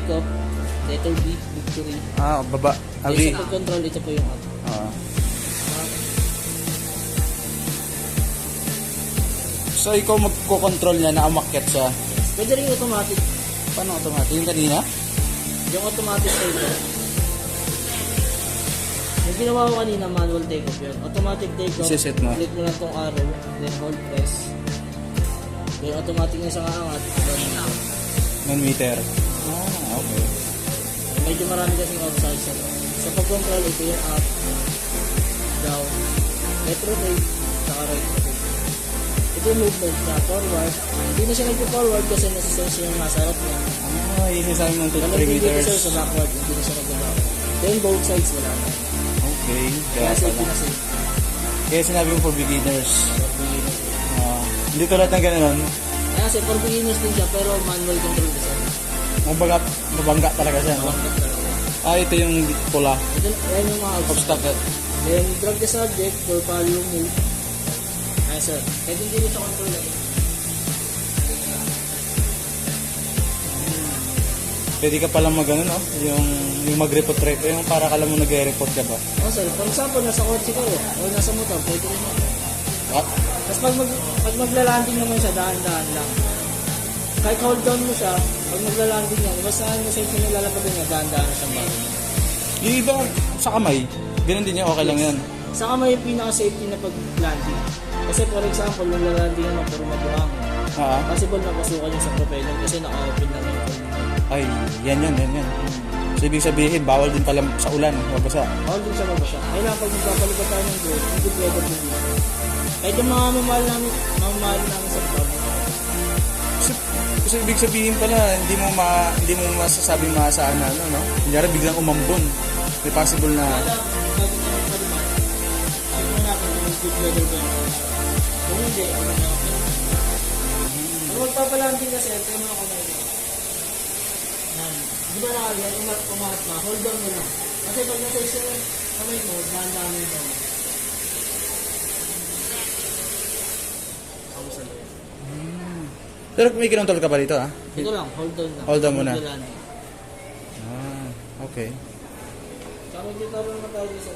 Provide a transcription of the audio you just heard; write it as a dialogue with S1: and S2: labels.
S1: takeoff, letter B, victory.
S2: Baba.
S1: Then sa pag-control, ito po yung up.
S2: So, ikaw magko-control niya na umakyat siya.
S1: Pwede rin automatic.
S2: Paano automatic? Yung kanina?
S1: Yung automatic takeoff. Yung ginawa ko kanina, manual takeoff yun. Automatic takeoff.
S2: Isiset mo.
S1: Click mo lang tong arrow, then hold press. Then automatic na siya kaangat.
S2: 1 meter. Okay.
S1: Medyo marami kasing outside siya. Sa pag-control, ito yung up, down, left rotate, saka right rotate. Ito yung movement na forward. Hindi na siya nagpo-forward kasi nasa-sense yung nasa harap niya.
S2: Yun yung sabi mong 3
S1: Hindi
S2: meters.
S1: siya sa backward, hindi na siya nag-backward. Then both sides wala na.
S2: Okay.
S1: Kaya
S2: Kaya
S1: safety
S2: pala.
S1: na safe.
S2: Kaya sinabi mo for beginners. Hindi tulad ng gano'n.
S1: Kaya kasi for beginners din siya pero manual control kasi.
S2: Mabangga talaga siya. No? Ito yung pula.
S1: Yan yung mga
S2: Obstacle.
S1: Then drag the subject for follow move. Ayan sir. Kahit hindi mo siya control eh.
S2: Pwede ka palang mag no? Yung mag-report rate. Yung para ka lang mo nag-report ka ba?
S1: Sir. For example, nasa kotse kayo o nasa motor, pwede rin mo. Tapos pag magla-landing naman siya, dahan-dahan lang. Kahit hold down mo siya, pag magla-landing yan, basta ano sa inyo nilalapagin niya, dahan-dahan siyang bago.
S2: Yung iba sa kamay, ganun din yan, okay lang yan.
S1: Sa kamay yung pinaka-safety na pag-landing. Kasi for example, magla-landing naman puro mabuhangin. Possible na pasukan yung sa propeller kasi naka-open lang yung phone.
S2: Ay, yan. So, ibig sabihin, bawal din pala sa ulan, mabasa.
S1: Bawal din siya mabasa. Kailangan pag magpapalibad tayo ng drone, hindi pwede din dito. Kahit yung mga mamahal namin sa vlog.
S2: So, ibig sabihin pala, hindi mo masasabing maasaan na, no? Kunyari, biglang umambon. May possible na...
S1: Kung hindi, kung magpapalanding kasi, ito yung mga kamay mo. Di ba nakagyan, umat na, hold on mo lang. Kasi pag nasa isang kamay mo, dahan-dahan mo ito.
S2: Pero may kinontrol ka pa dito, ha?
S1: Ito lang, hold on lang.
S2: Hold on muna.
S1: Okay.
S2: Okay.
S1: Tsaka magkita rin naman tayo sa